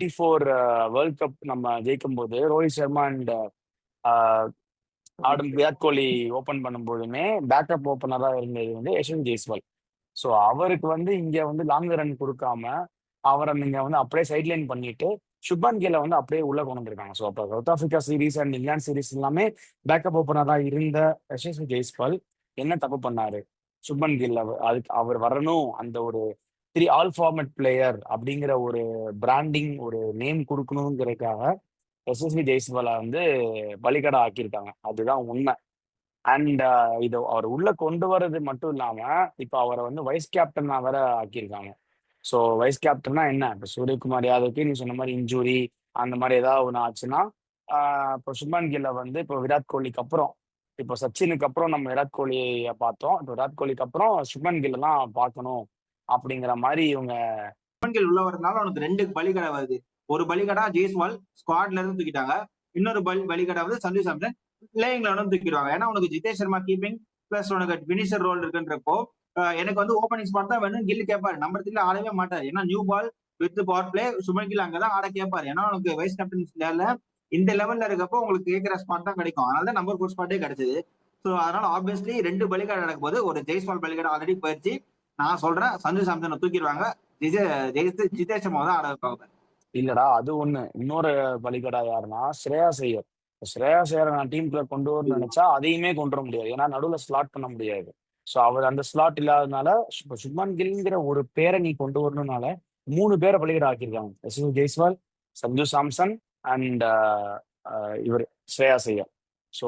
2024 world cup நம்ம ஜெயிக்கும் போது ரோஹித் சர்மா அண்ட் ஆடும் விராட் கோலி ஓபன் பண்ணும்போதுமே பேக்கப் ஓப்பனரா இருந்தது வந்து யஷ்வந்த் ஜெய்ஸ்வால். ஸோ அவருக்கு வந்து இங்க வந்து லாங் ரன் கொடுக்காம அவரை நீங்க வந்து அப்படியே சைட்லைன் பண்ணிட்டு சுப்மன் கில்லை வந்து அப்படியே உள்ள கொண்டு வந்திருக்காங்க. ஸோ அப்போ south Africa series and England series எல்லாமே பேக்கப் ஓப்பனரா இருந்த யஷ்வந்த் ஜெய்ஸ்வால் என்ன தப்பு பண்ணாரு? சுப்மன் கில் அதுக்கு அவர் வரணும், அந்த ஒரு ஆல் ஃபார்மட் பிளேயர் அப்படிங்கிற ஒரு பிராண்டிங் ஒரு நேம் கொடுக்கணுங்கிறதுக்காக யசஸ்வி ஜெய்ஸ்வாலை வந்து பலிகடா ஆக்கியிருக்காங்க. அதுதான் உண்மை. அண்ட் இது அவர் உள்ள கொண்டு வர்றது மட்டும் இல்லாம இப்ப அவரை வந்து வைஸ் கேப்டனா வேற ஆக்கியிருக்காங்க. ஸோ வைஸ் கேப்டன்னா என்ன, இப்போ சூரியகுமார் யாதவுக்கு நீ சொன்ன மாதிரி இன்ஜுரி அந்த மாதிரி ஏதாவது ஒன்று ஆச்சுன்னா இப்போ சுப்மன் கில்லை வந்து இப்போ விராட் கோலிக்கு அப்புறம், இப்போ சச்சினுக்கு அப்புறம் நம்ம விராட் கோலியை பார்த்தோம், இப்போ விராட் கோலிக்கு அப்புறம் சுப்மன் கில்லை தான் பார்க்கணும் அப்படிங்கிற மாதிரி இவங்க. சுப்மன் உள்ள வரதுனால அவனுக்கு 2 பலிகடை வருது. ஒரு பலிகடா ஜெய்ஸ்வால் ஸ்குவாட்ல இருந்து தூக்கிட்டாங்க, இன்னொரு பலிகடா வந்து சஞ்சு சாம்சன் பிளேயிங்ல வந்து தூக்கிடுவாங்க. ஏன்னா உனக்கு ஜிதேஷ் சர்மா கீப்பிங் பிளஸ் உனக்கு பினிஷர் ரோல் இருக்குன்றப்போ எனக்கு வந்து ஓப்பனிங் ஸ்பாட் தான் வேணும் கில் கேட்பாரு. நம்பர் 3 ஆடவே மாட்டாரு. ஏன்னா new ball with power play Shubman Gill அங்கதான் ஆட கேட்பாரு. ஏன்னா உனக்கு வைஸ் கேப்டன் இந்த லெவல்ல இருக்கப்போ உங்களுக்கு கேட்கிற ஸ்பாட் தான் கிடைக்கும். அதனால நம்பர் 4 ஸ்பாட்டே கிடைச்சது. ஸோ அதனால ஆப்வியஸ்லி 2 பலிகடை நடக்கும் போது ஒரு ஜெய்ஸ்வால் பலிகடை ஆல்ரெடி போயிடுச்சு. நான் சொல்றேன் சஞ்சு சாம்சனை தூக்கிடுவாங்க, ஜிதேஷ் சர்மா தான் ஆட வைப்பாங்க. இல்லடா அது ஒண்ணு. இன்னொரு பலிகடா யாருன்னா ஸ்ரேயாஸ் ஐயர். ஸ்ரேயாஸ் ஐயரை நான் டீமுக்குள்ள கொண்டு வரணும்னு நினைச்சா அதையுமே கொண்டு வர முடியாது, ஏன்னா நடுவுல ஸ்லாட் பண்ண முடியாது. ஸோ அவர் அந்த ஸ்லாட் இல்லாதனால இப்போ சுப்மன் கில்ங்கிற ஒரு பேரை நீ கொண்டு வரணும்னால 3 பேரை பலிகடா ஆக்கியிருக்காங்க. யசஸ்வி ஜெய்ஸ்வால், சஞ்சு சாம்சன் அண்ட் இவர் ஸ்ரேயாஸ் ஐயர். ஸோ